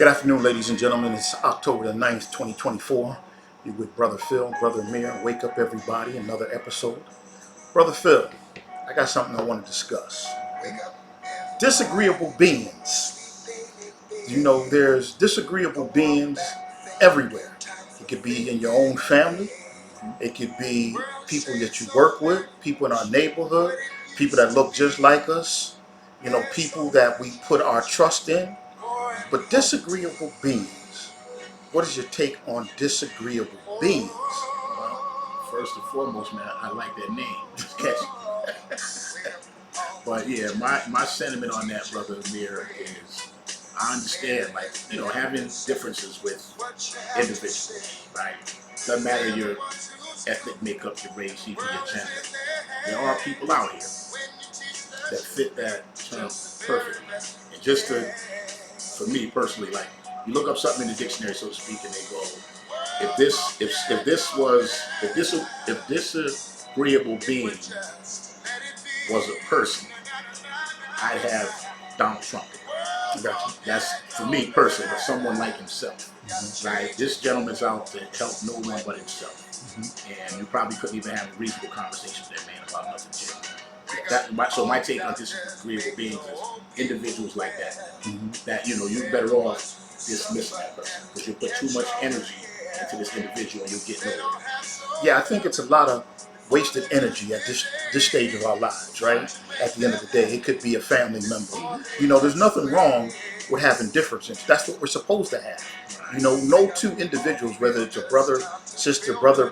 Good afternoon, ladies and gentlemen. It's October the 9th, 2024. You're with Brother Phil, Brother Amir. Wake up, everybody. Another episode. Brother Phil, I got something I want to discuss. Disagreeable beings. You know, there's disagreeable beings everywhere. It could be in your own family. It could be people that you work with, people in our neighborhood, people that look just like us, you know, people that we put our trust in. But disagreeable beings. What is your take on disagreeable beings? Well, first and foremost, man, I like that name. Just catchy. But yeah, my sentiment on that, Brother Amir, is I understand, like, having differences with individuals, right? Doesn't matter your ethnic makeup, your race, even your gender. There are people out here that fit that term perfectly. And just for me personally, like, you look up something in the dictionary, so to speak, and they go, if this agreeable being was a person, I'd have Donald Trump. That's for me personally, but someone like himself. Right? This gentleman's out to help no one but himself. And you probably couldn't even have a reasonable conversation with that man about nothing. So my take on disagreeable beings is individuals like that. That you're better off dismissing that person because you put too much energy into this individual and you'll get nowhere. Yeah, I think it's a lot of wasted energy at this stage of our lives, right? At the end of the day, it could be a family member. You know, there's nothing wrong with having differences. That's what we're supposed to have. You know, no two individuals, whether it's a brother, sister, brother,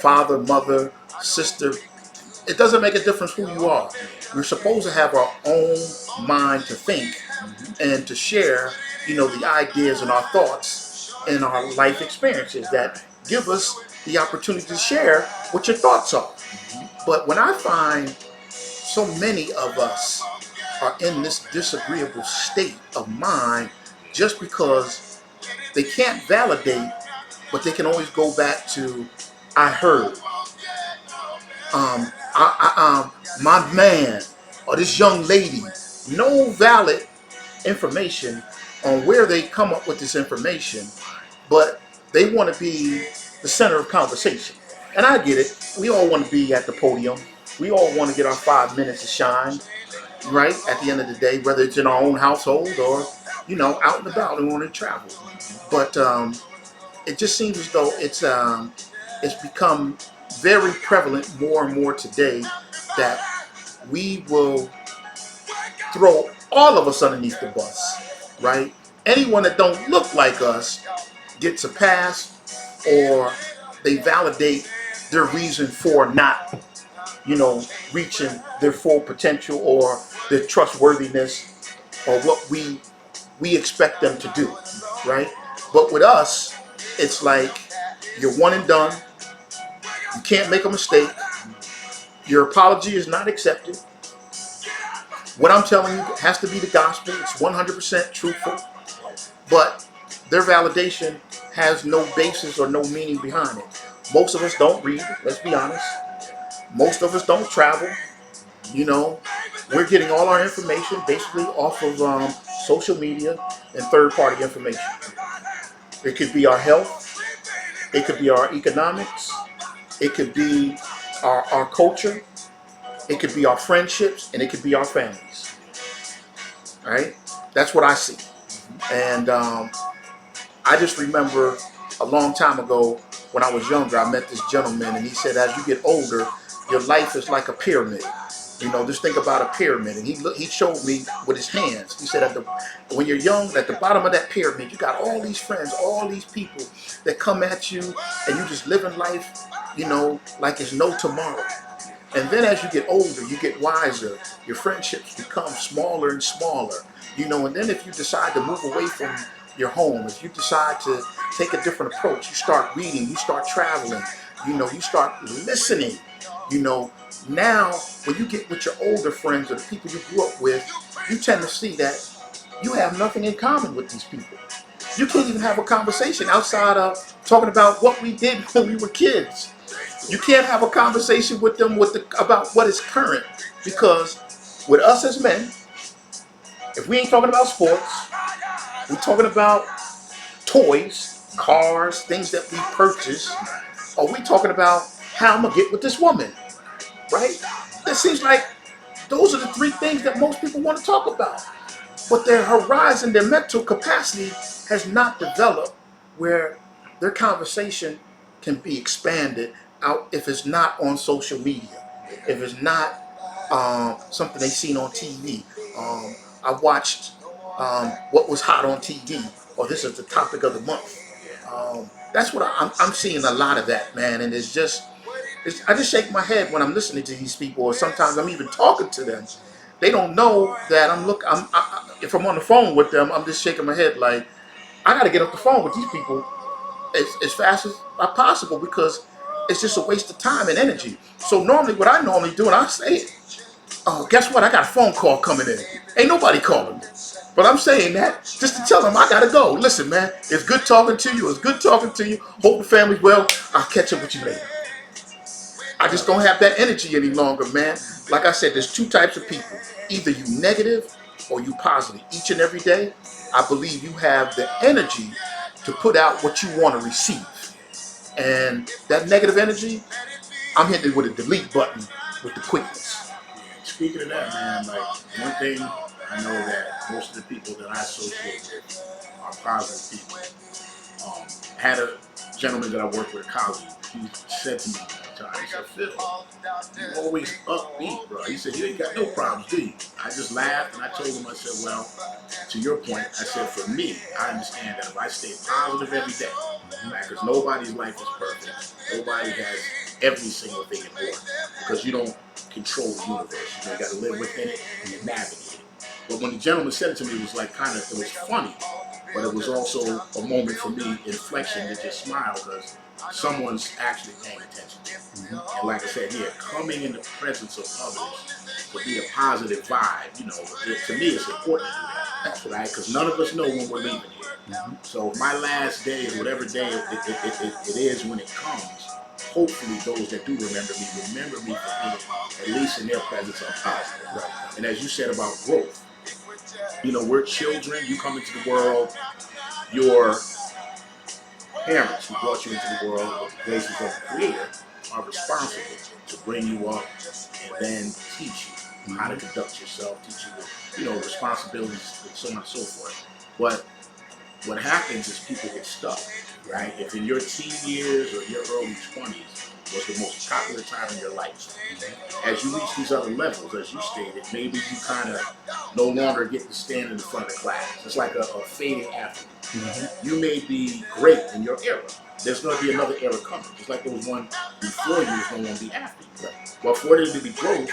father, mother, sister, it doesn't make a difference who you are. We're supposed to have our own mind to think and to share, the ideas and our thoughts and our life experiences that give us the opportunity to share what your thoughts are. But when I find so many of us are in this disagreeable state of mind just because they can't validate, but they can always go back to, I heard, my man, or this young lady. No valid information on where they come up with this information, but they want to be the center of conversation. And I get it. We all want to be at the podium. We all want to get our 5 minutes to shine, right? At the end of the day, whether it's in our own household or, out and about and want to travel. But it just seems as though it's become very prevalent more and more today that we will throw all of us underneath the bus, right? Anyone that don't look like us gets a pass, or they validate their reason for not, reaching their full potential or their trustworthiness or what we expect them to do, right? But with us, it's like you're one and done. You can't make a mistake. Your apology is not accepted. What I'm telling you has to be the gospel. It's 100% truthful. But their validation has no basis or no meaning behind it. Most of us don't read, let's be honest. Most of us don't travel. We're getting all our information basically off of social media and third-party information. It could be our health. It could be our economics. It could be our culture. It could be our friendships, and it could be our families. All right? That's what I see. And I just remember a long time ago when I was younger, I met this gentleman, and he said, as you get older, your life is like a pyramid. Just think about a pyramid. And he showed me with his hands. He said, when you're young, at the bottom of that pyramid, you got all these friends, all these people that come at you, and you just living life, like it's no tomorrow. And then as you get older, you get wiser. Your friendships become smaller and smaller. And then if you decide to move away from your home, if you decide to take a different approach, you start reading, you start traveling, you start listening. Now when you get with your older friends or the people you grew up with, you tend to see that you have nothing in common with these people. You can't even have a conversation outside of talking about what we did when we were kids. You can't have a conversation with them about what is current, because with us as men, if we ain't talking about sports, We're talking about toys, cars, things that we purchase. Or we talking about how I'm gonna get with this woman, right? It seems like those are the three things that most people want to talk about. But their horizon, their mental capacity has not developed where their conversation can be expanded out if it's not on social media, if it's not something they seen on TV. I watched what was hot on TV, or this is the topic of the month. That's what I'm seeing a lot of that, man, and I just shake my head when I'm listening to these people, or sometimes I'm even talking to them. They don't know that if I'm on the phone with them, I'm just shaking my head like I got to get off the phone with these people as fast as possible because it's just a waste of time and energy. So normally, what I normally do, and I say it, oh, guess what? I got a phone call coming in. Ain't nobody calling me. But I'm saying that just to tell them I gotta go. Listen, man, it's good talking to you. It's good talking to you. Hope the family's well. I'll catch up with you later. I just don't have that energy any longer, man. Like I said, there's two types of people. Either you negative or you positive. Each and every day, I believe you have the energy to put out what you want to receive. And that negative energy, I'm hitting it with a delete button with the quickness. Speaking of that, man, like one thing I know that most of the people that I associate with are positive people. I had a gentleman that I worked with at college. He said to me one time, he said, "Phil, you always upbeat, bro." He said, "You ain't got no problems, do you?" I just laughed and I told him, I said, "Well, to your point, I said, for me, I understand that if I stay positive every day, because nobody's life is perfect, nobody has every single thing important, because you don't control the universe. You got to live within it and navigate it." But when the gentleman said it to me, it was like it was funny, but it was also a moment for me, inflection, to just smile because someone's actually paying attention. And like I said, yeah, coming in the presence of others to be a positive vibe, to me it's important to do that, right? Because none of us know when we're leaving here. So my last day, whatever day it is when it comes, hopefully those that do remember me for being, at least in their presence, I'm positive. Right. And as you said about growth, we're children. You come into the world, your parents who brought you into the world with the graces of the Creator are responsible to bring you up and then teach you how to conduct yourself, teach you responsibilities and so on and so forth. But what happens is people get stuck, right? If in your teen years or your early 20s was the most popular time in your life, as you reach these other levels, as you stated, maybe you kind of no longer get to stand in the front of the class. It's like a fading athlete. You may be great in your era. There's going to be another era coming. Just like there was one before you, there's going to be after you. But for there to be growth,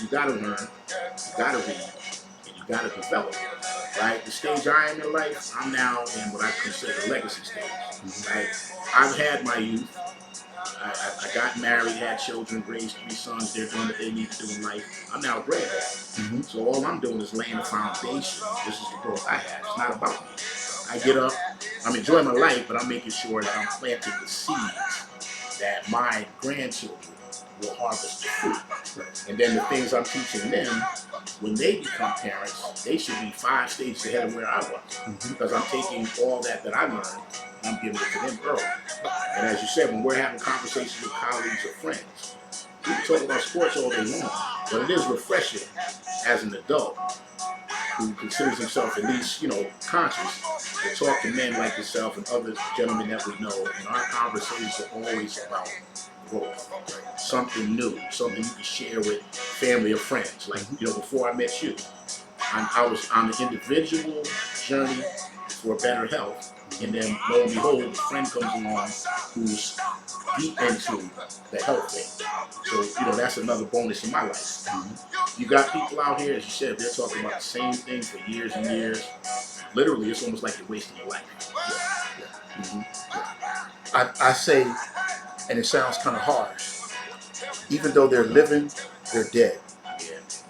you got to learn, you got to read, and you got to develop. Right? The stage I am in life, I'm now in what I consider the legacy stage. Right? I've had my youth. I got married, had children, raised 3 sons. They're doing what they need to do in life. I'm now a granddad. So all I'm doing is laying a foundation. This is the growth I have. It's not about me. I get up, I'm enjoying my life, but I'm making sure that I'm planting the seeds that my grandchildren will harvest the fruit. And then the things I'm teaching them, when they become parents, they should be 5 stages ahead of where I was. Because I'm taking all that I learned and I'm giving it to them early. And as you said, when we're having conversations with colleagues or friends, we can talk about sports all day long, but it is refreshing as an adult who considers himself at least, conscious, to talk to men like yourself and other gentlemen that we know. And our conversations are always about growth, something new, something you can share with family or friends. Like, before I met you, I was on an individual journey for better health. And then, lo and behold, a friend comes along who's deep into the health thing. So, that's another bonus in my life. You got people out here, as you said, they're talking about the same thing for years and years. Literally, it's almost like you're wasting your life. I say, and it sounds kind of harsh, even though they're living, they're dead.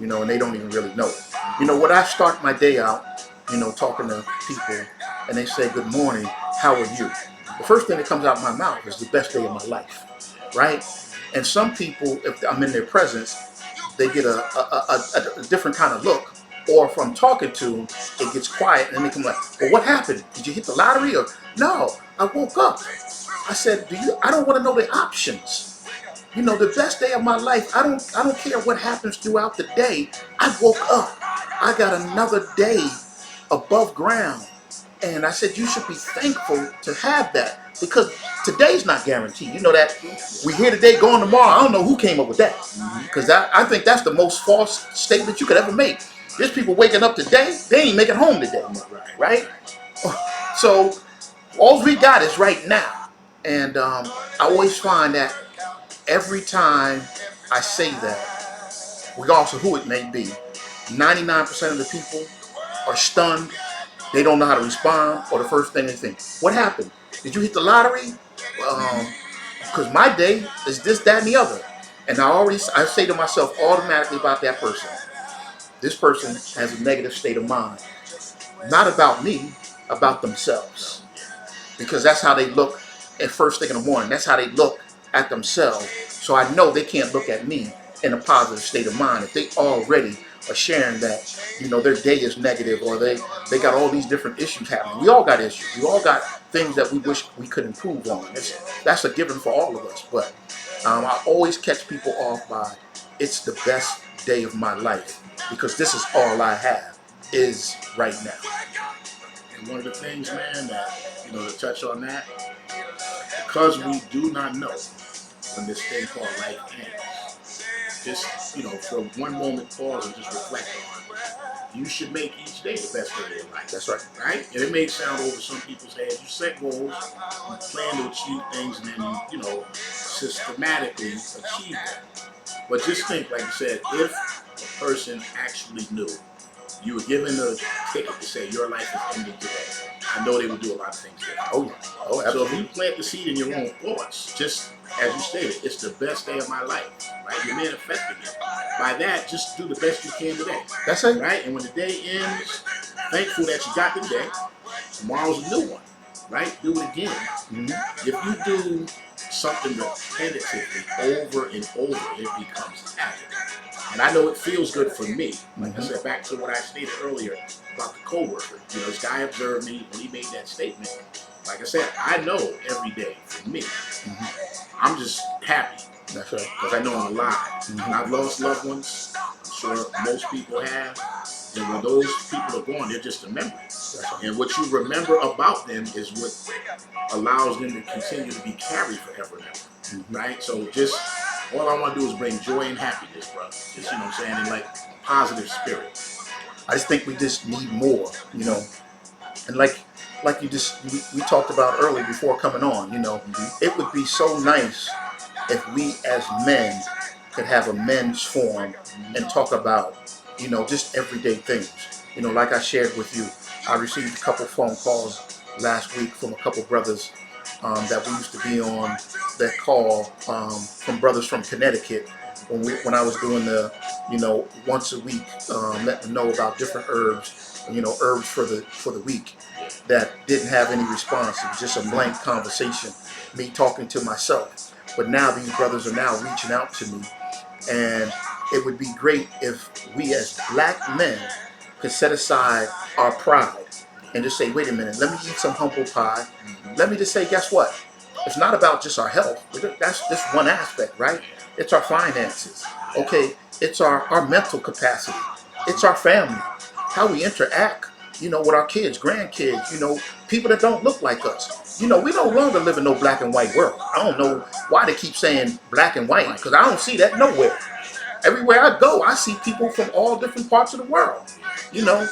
And they don't even really know it. When I start my day out, talking to people, and they say, "Good morning, how are you?" The first thing that comes out of my mouth is the best day of my life, right? And some people, if I'm in their presence, they get a different kind of look or if I'm talking to them, it gets quiet and they come like, well, what happened? Did you hit the lottery? Or no, I woke up. I said, I don't want to know the options. You know, the best day of my life, I don't care what happens throughout the day. I woke up. I got another day above ground. And I said, you should be thankful to have that because today's not guaranteed. You know that we here today, going tomorrow. I don't know who came up with that because I think that's the most false statement you could ever make. There's people waking up today, they ain't making home today, right? So all we got is right now. And I always find that every time I say that, regardless of who it may be, 99% of the people are stunned. They don't know how to respond, or the first thing they think, what happened? Did you hit the lottery? Because my day is this, that, and the other. And I say to myself automatically about that person, this person has a negative state of mind. Not about me, about themselves. Because that's how they look at first thing in the morning. That's how they look at themselves. So I know they can't look at me in a positive state of mind if they already are sharing that, you know, their day is negative, or they got all these different issues happening. We all got issues. We all got things that we wish we could improve on. That's a given for all of us. But I always catch people off by, it's the best day of my life because this is all I have is right now. And one of the things, man, that, you know, to touch on that, because we do not know when this thing called life ends, just, you know, for one moment, pause and just reflect on it. You should make each day the best day of your life. That's right. Right? And it may sound over some people's heads. You set goals, you plan to achieve things, and then you know, systematically achieve them. But just think, like you said, if a person actually knew you were given a ticket to say your life is ending today, I know they would do a lot of things different. Oh, yeah. Oh, So if absolutely. you plant the seed in your own thoughts, just as you stated, it's the best day of my life, right? You're manifesting it. By that, just do the best you can today. That's it. Right? And when the day ends, thankful that you got the day. Tomorrow's a new one, right? Do it again. Mm-hmm. If you do something repetitively over and over, it becomes habit. And I know it feels good for me. Like I said, back to what I stated earlier about the coworker. You know, this guy observed me when he made that statement. Like I said, I know every day for me, I'm just happy. That's right. Because I know I'm alive. And I've lost loved ones. I'm sure most people have. And when those people are gone, they're just a memory. And what you remember about them is what allows them to continue to be carried forever and ever. Right? So just all I want to do is bring joy and happiness, bro. Just, you know what I'm saying, and like positive spirit. I just think we just need more, you know. And like we talked about earlier before coming on, you know, it would be so nice if we as men could have a men's forum and talk about, you know, just everyday things. You know, like I shared with you, I received a couple phone calls last week from a couple brothers that we used to be on that call from brothers from Connecticut when I was doing the, you know, once a week, let them know about different herbs, you know, herbs for the week that didn't have any response. It was just a blank conversation, me talking to myself. But now these brothers are now reaching out to me, and it would be great if we as black men could set aside our pride and just say, wait a minute, let me eat some humble pie. Let me just say, guess what? It's not about just our health. That's just one aspect, right? It's our finances. Okay, it's our mental capacity. It's our family. How we interact, you know, with our kids, grandkids, you know, people that don't look like us. You know, we no longer live in no black and white world. I don't know why they keep saying black and white, because I don't see that nowhere. Everywhere I go, I see people from all different parts of the world. You know,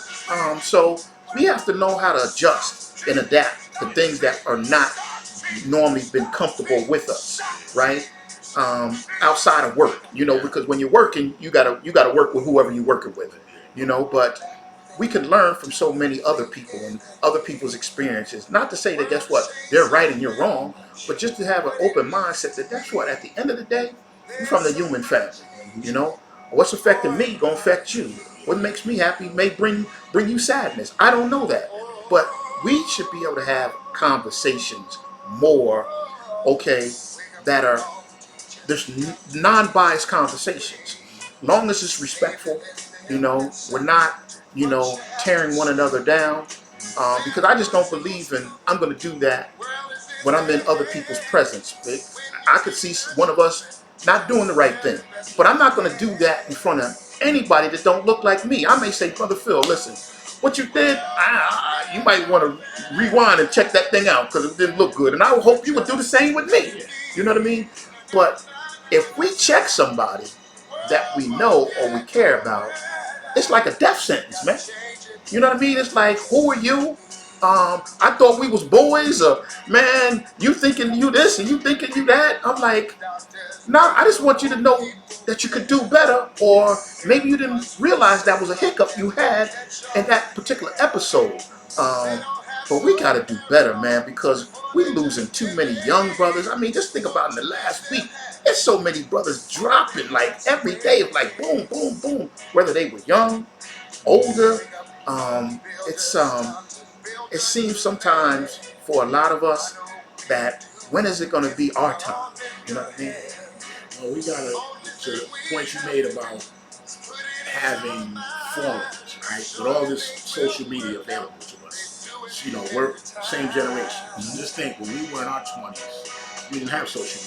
so we have to know how to adjust and adapt to things that are not normally been comfortable with us, right? Outside of work, you know, because when you're working, you gotta work with whoever you're working with, you know. But we can learn from so many other people and other people's experiences. Not to say that guess what, they're right and you're wrong, but just to have an open mindset that that's what, at the end of the day, you're from the human family. You know, what's affecting me gonna affect you. What makes me happy may bring you sadness. I don't know that, but we should be able to have conversations more, okay, that are there's non-biased conversations. Long as it's respectful, you know, we're not tearing one another down. Because I just don't believe in, I'm going to do that when I'm in other people's presence. I could see one of us not doing the right thing, but I'm not going to do that in front of anybody that don't look like me. I may say, Brother Phil, listen, what you did, you might want to rewind and check that thing out because it didn't look good. And I hope you would do the same with me. You know what I mean? But if we check somebody that we know or we care about, it's like a death sentence, man. You know what I mean? It's like, who are you? I thought we was boys, or man, you thinking you this and you thinking you that. I'm like, no, I just want you to know that you could do better, or maybe you didn't realize that was a hiccup you had in that particular episode. Um, but we got to do better, man, because we're losing too many young brothers. I mean, just think about in the last week, there's so many brothers dropping like every day, like boom, boom, boom, whether they were young, older. It's it seems sometimes for a lot of us that when is it going to be our time? You know what I mean? Well, we gotta, to the point you made about having forums, right? With all this social media available to us, we're same generation. Just think, when we were in our 20s, we didn't have social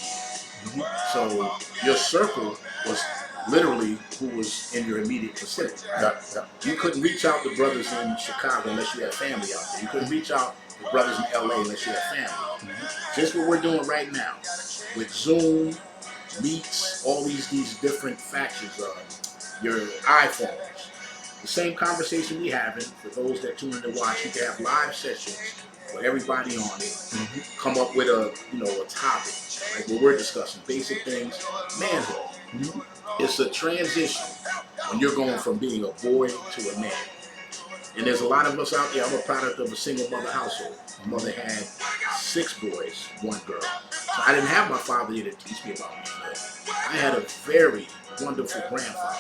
media. So your circle was literally who was in your immediate vicinity. Right? You couldn't reach out to brothers in Chicago unless you had family out there. You couldn't reach out to brothers in LA unless you had family. Just what we're doing right now with Zoom, Meets, all these different factions of your iPhones. The same conversation we having, for those that tune in to watch, you can have live sessions with everybody on it. Come up with a topic, like what we're discussing, basic things, manhood. It's a transition when you're going from being a boy to a man. And there's a lot of us out there. I'm a product of a single mother household. My mother had 6 boys, 1 girl. So I didn't have my father here to teach me about manhood. I had a very wonderful grandfather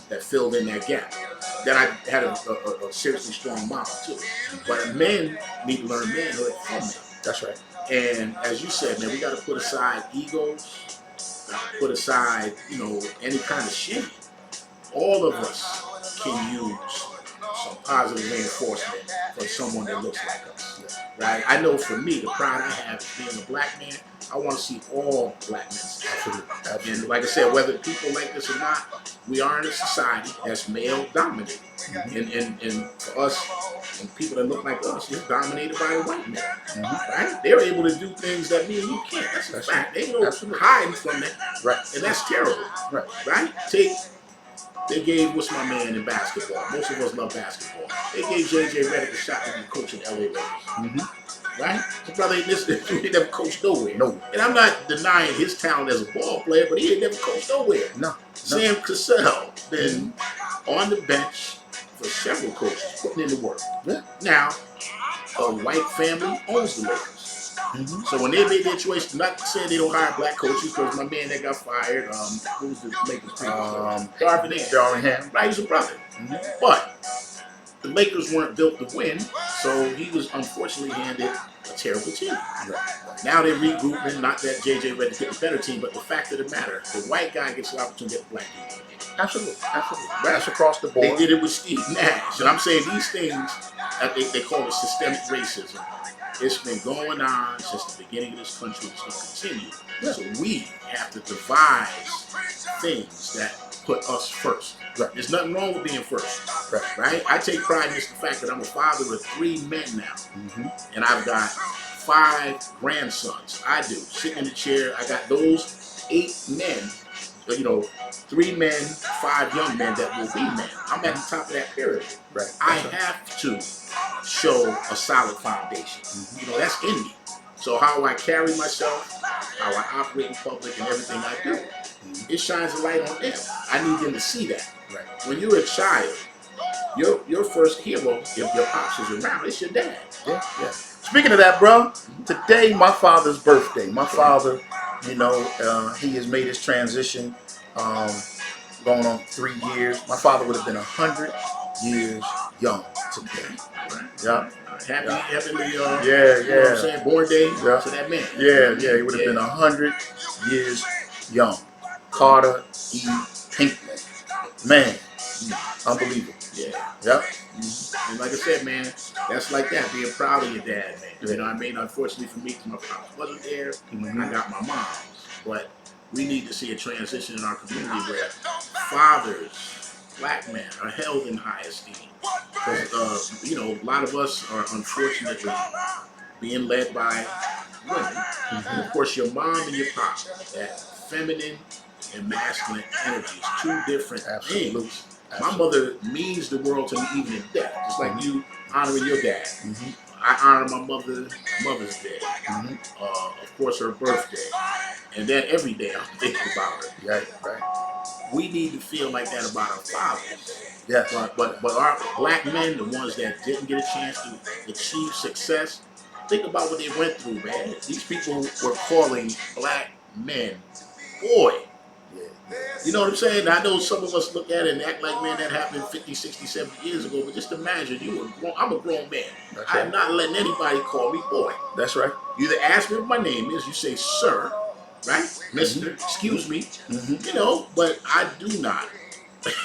that filled in that gap. Then I had a seriously strong mom too. But men need to learn manhood from them. That's right. And as you said, man, we got to put aside egos, put aside, any kind of shit. All of us can use some positive reinforcement from someone that looks like us. Right? I know for me, the pride I have is being a black man. I want to see all black men succeed. And like I said, whether people like this or not, we are in a society that's male dominated. And for us, and people that look like us, it's dominated by the white men. Right? They're able to do things that me and you can't. That's a fact. They ain't no hiding from that. Right. And that's terrible. Right? They gave, what's my man in basketball? Most of us love basketball. They gave JJ Redick a shot to be coaching LA Lakers. Right? The brother he never coached nowhere. No. And I'm not denying his talent as a ball player, but he ain't never coached nowhere. No. Sam Cassell been on the bench for several coaches, putting in the work. Now, a white family owns the Lakers. So when they made their choice, not saying they don't hire black coaches, because my man that got fired, who was the Lakers Darvin Ham. Right, he's a brother. But the Lakers weren't built to win, so he was unfortunately handed a terrible team. Now they're regrouping, not that JJ Redick get a better team, but the fact of the matter, the white guy gets the opportunity to get the black team. Absolutely. That's across the board. They did it with Steve Nash. And I'm saying these things, they call it systemic racism. It's been going on since the beginning of this country. It's going to continue. So we have to devise things that put us first. There's nothing wrong with being first. Right? I take pride in the fact that I'm a father of 3 men now. And I've got 5 grandsons. I do. Sitting in the chair, I got those 8 men. 3 men, 5 young men that will be men. I'm at the top of that pyramid. I have to show a solid foundation. That's in me. So how I carry myself, how I operate in public, and everything I do, it shines a light on them. I need them to see that. When you're a child, your first hero, if your pops is around, it's your dad. Speaking of that, bro, today my father's birthday. My father, he has made his transition, going on 3 years. My father would have been 100 years young today. Happy, born day to that man. He would have been 100 years young. Carter E. Pinkman. Man, unbelievable. And like I said, man, that's like that, being proud of your dad, man. Yeah. You know what I mean? Unfortunately for me, 'cause my pops wasn't there, Mhm. I got my mom's. But we need to see a transition in our community where fathers, black men, are held in high esteem. Because, you know, a lot of us are unfortunately being led by women. And of course, your mom and your pop, that feminine and masculine energy is two different Absolutely. things. My mother means the world to me even in death, just like you honoring your dad. Mhm. I honor my Mother's Day, Mhm. of course her birthday, and then every day I'm thinking about her. Right. Right. We need to feel like that about our fathers. Yes. But our black men, the ones that didn't get a chance to achieve success, think about what they went through, man. These people were calling black men boy. Yeah. You know what I'm saying? I know some of us look at it and act like, man, that happened 50, 60, 70 years ago, but just imagine I'm a grown man. That's I am right. not letting anybody call me boy. That's right. You either ask me what my name is, you say sir, right? Mister, excuse me, Mhm. you know, but I do not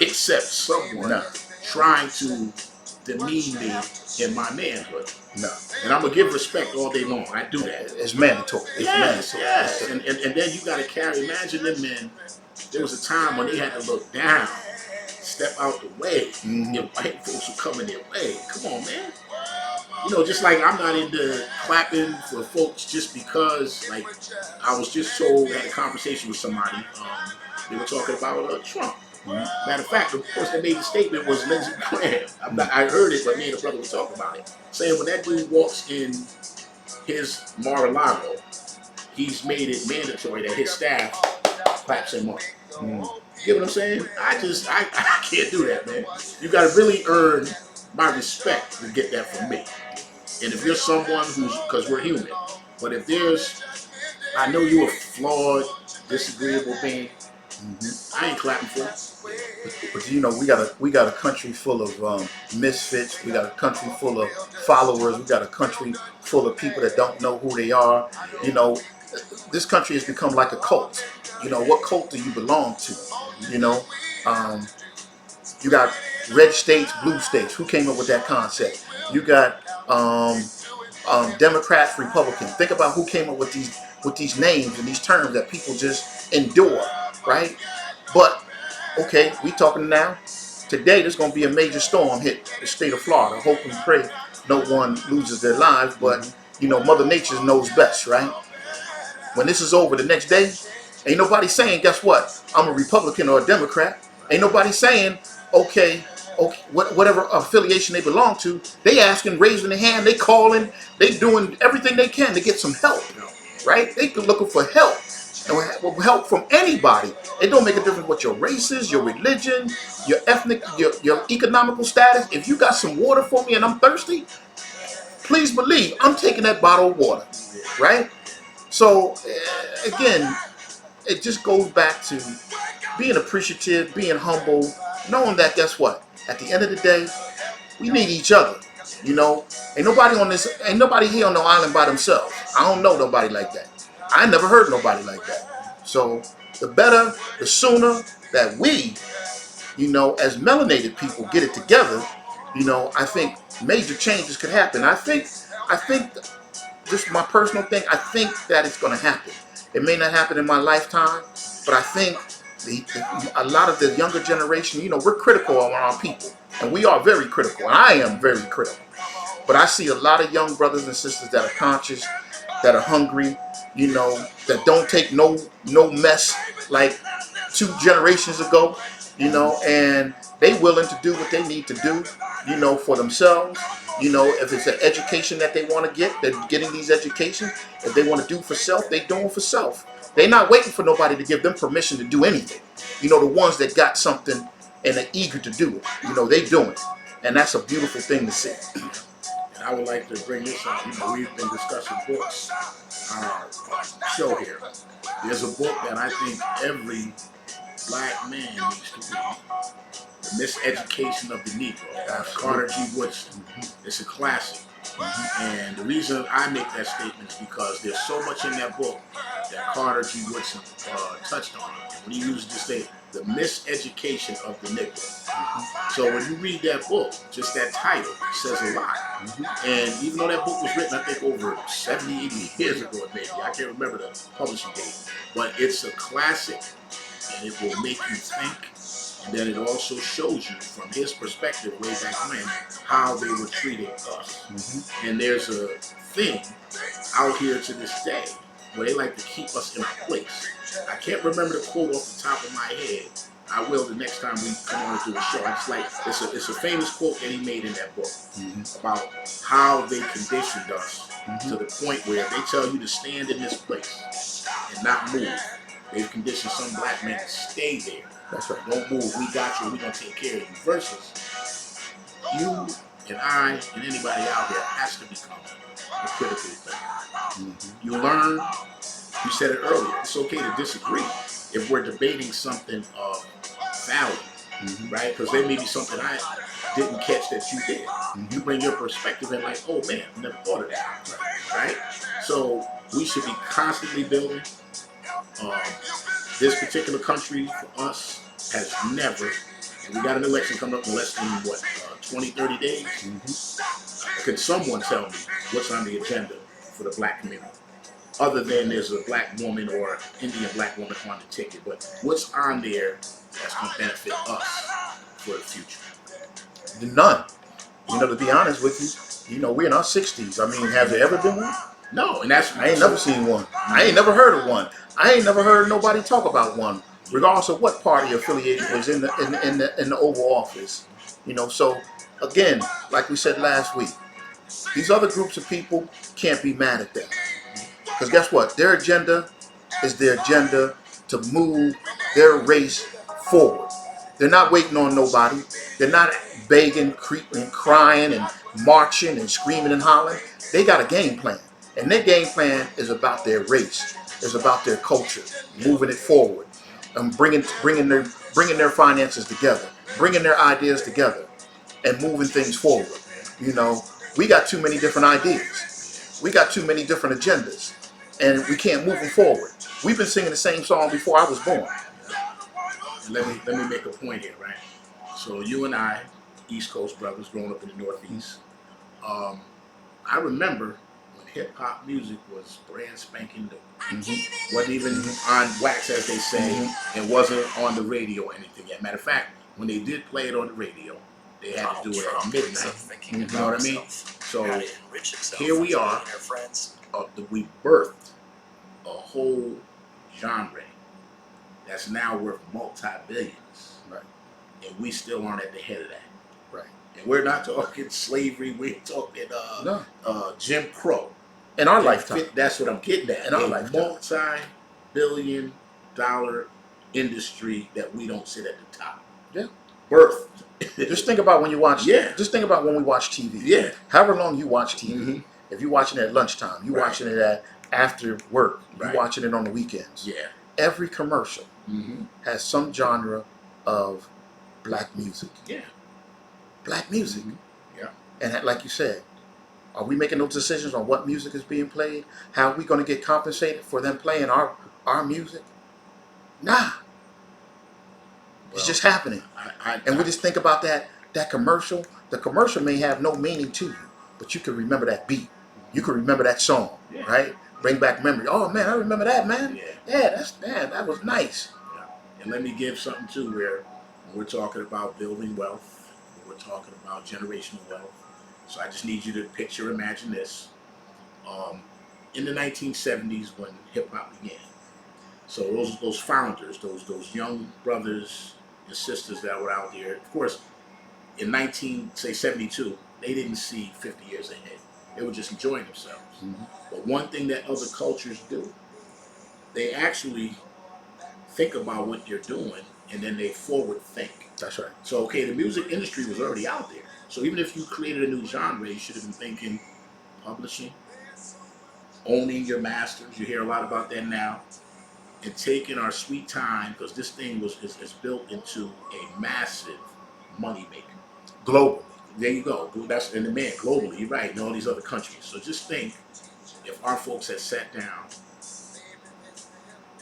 accept someone No. trying to demean me in my manhood. No. And I'm going to give respect all day long. I do that. It's mandatory. It's Yes, mandatory. yes. And then you got to carry, imagine them men, there was a time when they had to look down, step out the way, if white folks were coming their way. Come on, man. You know, just like I'm not into clapping for folks just because, like, I was just told, had a conversation with somebody, they were talking about Trump. Matter of fact, of course, they made the statement was Lindsey Graham. I heard it, but me and the brother were talking about it. Saying when that dude walks in his Mar-a-Lago, he's made it mandatory that his staff claps him up. You get what I'm saying? I can't do that, man. You got to really earn my respect to get that from me. And if you're someone who's, because we're human, but if I know you're a flawed, disagreeable being, I ain't clapping for you. But you know, we got a country full of misfits. We got a country full of followers. We got a country full of people that don't know who they are. You know, this country has become like a cult. You know, what cult do you belong to? You know, um, you got red states, blue states. Who came up with that concept? You got Democrats, Republicans. Think about who came up with these names and these terms that people just endure, right? But okay, we talking now. Today, there's going to be a major storm hit the state of Florida. Hope and pray no one loses their lives, but you know, Mother Nature knows best, right? When this is over the next day, ain't nobody saying, guess what? I'm a Republican or a Democrat. Ain't nobody saying, okay, whatever affiliation they belong to. They asking, raising their hand, they calling, they doing everything they can to get some help, right? They looking for help. And help from anybody. It don't make a difference what your race is, your religion, your ethnic, your economical status. If you got some water for me and I'm thirsty, please believe I'm taking that bottle of water, right? So again, it just goes back to being appreciative, being humble, knowing that guess what? At the end of the day, we need each other. You know, ain't nobody here on the island by themselves. I don't know nobody like that. I never heard nobody like that. So the better, the sooner that we, you know, as melanated people get it together, you know, I think major changes could happen. I think just my personal thing, I think that it's going to happen. It may not happen in my lifetime, but I think a lot of the younger generation, you know, we're critical on our people. And we are very critical. And I am very critical. But I see a lot of young brothers and sisters that are conscious, that are hungry, you know, that don't take no mess like 2 generations ago, you know, and they willing to do what they need to do, you know, for themselves. You know, if it's an education that they want to get, they're getting these educations. If they want to do for self, they doing for self. They're not waiting for nobody to give them permission to do anything. You know, the ones that got something and are eager to do it, you know, they doing it. And that's a beautiful thing to see. And I would like to bring this up. You know, we've been discussing books on our show here. There's a book that I think every black man needs to read. The Miseducation of the Negro, Carter G. Woodson. It's a classic. And the reason I make that statement is because there's so much in that book that Carter G. Woodson touched on when he used to say the miseducation of the Negro. So when you read that book, just that title says a lot. And even though that book was written, I think over 70, 80 years ago, maybe, I can't remember the publishing date, but it's a classic, and it will make you think. And then it also shows you from his perspective way back when how they were treating us. And there's a thing out here to this day where they like to keep us in our place. I can't remember the quote off the top of my head. I will the next time we come on to do a show. I just like it's a famous quote that he made in that book about how they conditioned us to the point where they tell you to stand in this place and not move. They've conditioned some black men to stay there. That's right. Don't move. We got you. We're gonna take care of you. Versus you and I and anybody out there has to become a critical thinker. You learn. You said it earlier. It's okay to disagree if we're debating something of value, right? Because there may be something I didn't catch that you did. You bring your perspective and like, oh man, I never thought of that, right? So we should be constantly building. This particular country for us has never, and we got an election coming up in less than 20, 30 days. Could someone tell me what's on the agenda for the black community? Other than there's a black woman or Indian black woman on the ticket, but what's on there that's going to benefit us for the future? None. To be honest with you, we're in our 60s. I mean, has there ever been one? No, and that's I ain't never seen one. I ain't never heard of one. I ain't never heard nobody talk about one, regardless of what party affiliation was in the Oval Office. So again, like we said last week, these other groups of people can't be mad at them. Because guess what? Their agenda is their agenda to move their race forward. They're not waiting on nobody. They're not begging, creeping, crying, and marching and screaming and hollering. They got a game plan. And their game plan is about their race. It's about their culture, moving it forward, and bringing their finances together, bringing their ideas together, and moving things forward. We got too many different ideas. We got too many different agendas, and we can't move them forward. We've been singing the same song before I was born. Let me make a point here, right? So you and I, East Coast brothers, growing up in the Northeast, I remember when hip hop music was brand spanking new. Wasn't even on wax, as they say, and wasn't on the radio or anything yet. Matter of fact, when they did play it on the radio, they had to do it at midnight. You know what I mean? So here we are. We birthed a whole genre that's now worth multi-billions, right? And we still aren't at the head of that, right? And we're not talking slavery. We're talking Jim Crow. In our lifetime. That's what I'm getting at. In our lifetime. Multi-billion-dollar industry that we don't sit at the top. Yeah. Birthed. Just think about when you watch. Yeah. Just think about when we watch TV. Yeah. However long you watch TV. If you're watching it at lunchtime, you're watching it at after work. You're watching it on the weekends. Yeah. Every commercial has some genre of black music. Yeah. Black music. Yeah. And like you said, are we making those decisions on what music is being played? How are we going to get compensated for them playing our music? Nah. It's just happening. And we just think about that commercial. The commercial may have no meaning to you, but you can remember that beat. You can remember that song, right? Bring back memory. Oh man, I remember that, man. Yeah, that was nice. Yeah. And let me give something too, where when we're talking about building wealth, when we're talking about generational wealth. So I just need you to picture, imagine this. In the 1970s when hip hop began. So those founders, those young brothers and sisters that were out there, of course, in 1972, they didn't see 50 years ahead. They were just enjoying themselves. But one thing that other cultures do, they actually think about what they're doing and then they forward think. That's right. So, okay, the music industry was already out there. So even if you created a new genre, you should have been thinking publishing, owning your masters. You hear a lot about that now. And taking our sweet time, because this thing is built into a massive money maker. Globally. There you go. That's in the man globally. You're right. In all these other countries. So just think, if our folks had sat down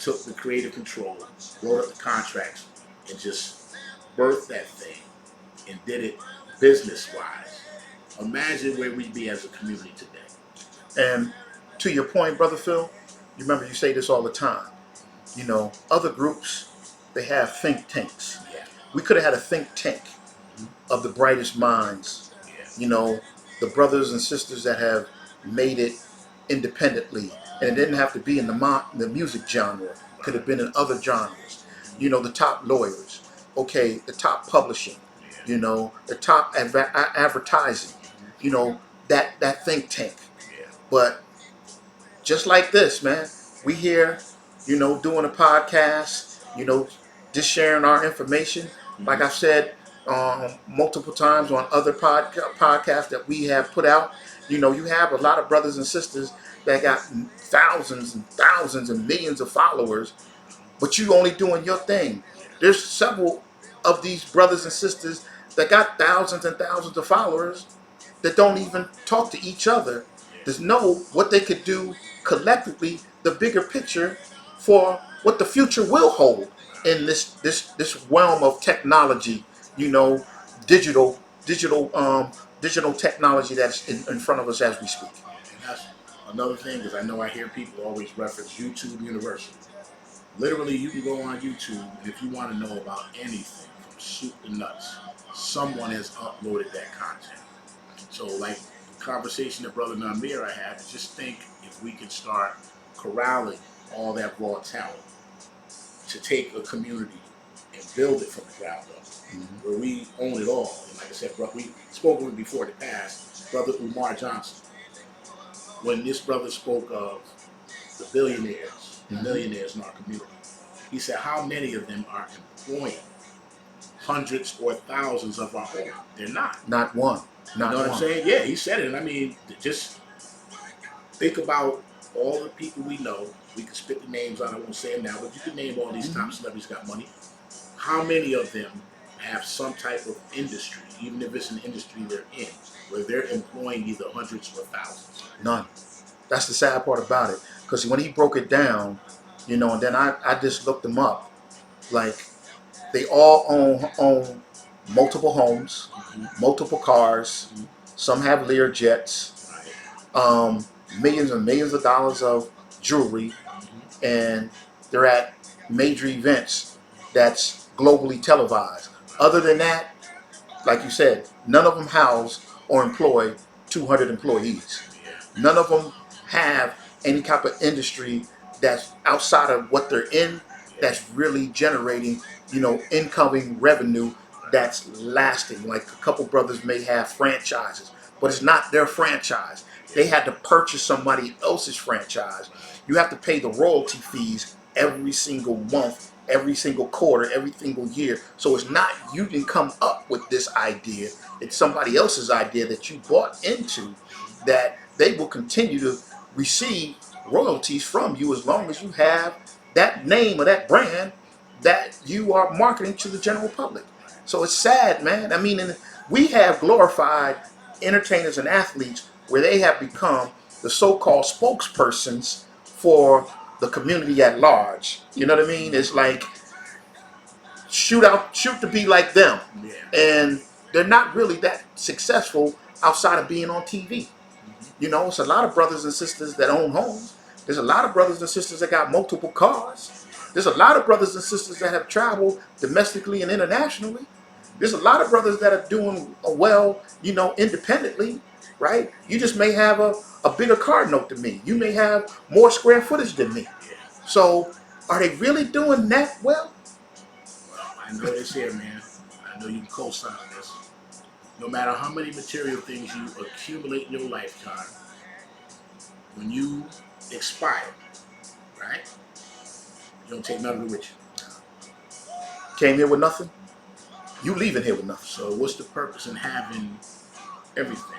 took the creative control, wrote up the contracts, and just birthed that thing and did it business-wise. Imagine where we'd be as a community today. And to your point, Brother Phil, you remember you say this all the time. You know, other groups, they have think tanks. Yeah. We could have had a think tank of the brightest minds. Yeah. You know, the brothers and sisters that have made it independently. And it didn't have to be in the music genre. It could have been in other genres. You know, the top lawyers. Okay, the top publishing. You know, the top advertising. You know, that think tank. Yeah. But just like this, man, we here, you know, doing a podcast, you know, just sharing our information. Like I said multiple times on other podcasts that we have put out, you know, you have a lot of brothers and sisters that got thousands and thousands and millions of followers, but you only doing your thing. There's several of these brothers and sisters that got thousands and thousands of followers that don't even talk to each other, to know what they could do collectively, the bigger picture for what the future will hold in this realm of technology, you know, digital digital technology that's in front of us as we speak. And that's another thing, because I know I hear people always reference YouTube University. Literally, you can go on YouTube, and if you want to know about anything from soup to nuts, someone has uploaded that content. So, like the conversation that Brother Amir I had, just think if we could start corralling all that raw talent to take a community and build it from the ground up, where we own it all. And like I said, bro, we spoke with him before the past, Brother Umar Johnson. When this brother spoke of the billionaires, millionaires in our community, he said, how many of them are employing hundreds or thousands of our own? They're not. Not one. Not You know what one. I'm saying? Yeah, he said it. And I mean, just think about all the people we know. We can spit the names out. I won't say them now, but you can name all these top celebrities got money. How many of them have some type of industry, even if it's an industry they're in, where they're employing either hundreds or thousands? None. That's the sad part about it. Because when he broke it down, you know, and then I just looked them up. Like, they all own multiple homes, multiple cars. Some have Lear jets, millions and millions of dollars of jewelry, and they're at major events that's globally televised. Other than that, like you said, none of them house or employ 200 employees. None of them have any type of industry that's outside of what they're in, that's really generating, you know, incoming revenue that's lasting. Like a couple brothers may have franchises, but it's not their franchise. They had to purchase somebody else's franchise. You have to pay the royalty fees every single month, every single quarter, every single year. So it's not you can come up with this idea. It's somebody else's idea that you bought into, that they will continue to receive royalties from you as long as you have that name or that brand that you are marketing to the general public. So it's sad, man. I mean, and we have glorified entertainers and athletes where they have become the so-called spokespersons for the community at large. You know what I mean? It's like shoot to be like them. Yeah. And they're not really that successful outside of being on TV. You know, it's a lot of brothers and sisters that own homes. There's a lot of brothers and sisters that got multiple cars. There's a lot of brothers and sisters that have traveled domestically and internationally. There's a lot of brothers that are doing well, you know, independently, right? You just may have a bigger car note than me. You may have more square footage than me. So are they really doing that well? Well, I know this here, man. I know you can co-sign this. No matter how many material things you accumulate in your lifetime, when you expire, right, you don't take none of it with you. Came here with nothing? You leaving here with nothing. So what's the purpose in having everything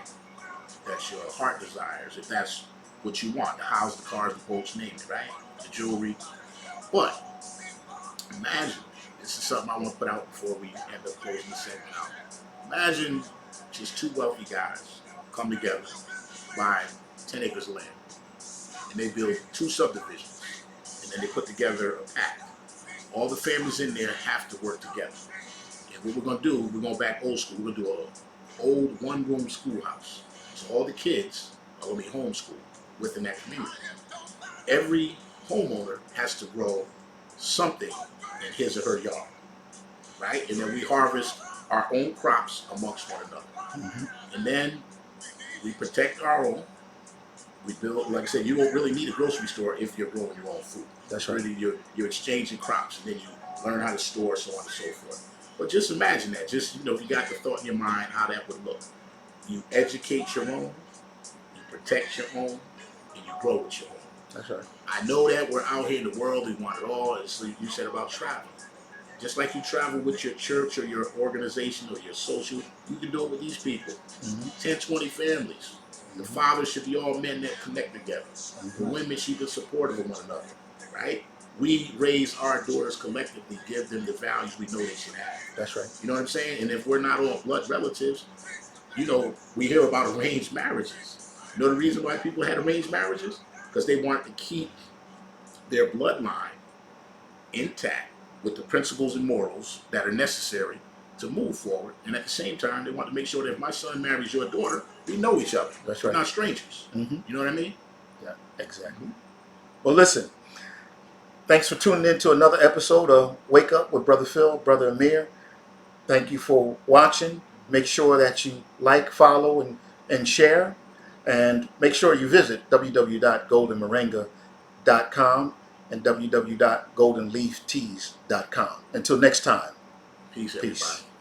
that your heart desires, if that's what you want? The house, the cars, the boats, name it, right? The jewelry. But imagine, this is something I want to put out before we end up closing the segment out. Imagine just two wealthy guys come together, buy 10 acres of land, and they build two subdivisions, and and they put together a pact. All the families in there have to work together. And what we're gonna do, we're going back old school. We're gonna do a old one-room schoolhouse. So all the kids are gonna be homeschooled within that community. Every homeowner has to grow something in his or her yard, right? And then we harvest our own crops amongst one another. Mm-hmm. And then we protect our own. We build, like I said, you don't really need a grocery store if you're growing your own food. That's right. Really, you're exchanging crops, and then you learn how to store, so on and so forth. But just imagine that. Just, you got the thought in your mind how that would look. You educate your own, you protect your own, and you grow with your own. That's right. I know that we're out here in the world, we want it all. As you said about travel. Just like you travel with your church or your organization or your social, you can do it with these people. Mm-hmm. 10, 20 families. The fathers should be all men that connect together. The women should be supportive of one another, right? We raise our daughters collectively, give them the values we know they should have. That's right. You know what I'm saying? And if we're not all blood relatives, we hear about arranged marriages. You know the reason why people had arranged marriages? Because they wanted to keep their bloodline intact with the principles and morals that are necessary to move forward. And at the same time, they want to make sure that if my son marries your daughter, we know each other. That's We're right. not strangers. Mm-hmm. You know what I mean? Yeah, exactly. Well, listen, thanks for tuning in to another episode of Wake Up with Brother Phil, Brother Amir. Thank you for watching. Make sure that you like, follow, and share. And make sure you visit www.goldenmoringa.com and www.goldenleafteas.com. Until next time, Peace, peace. everybody.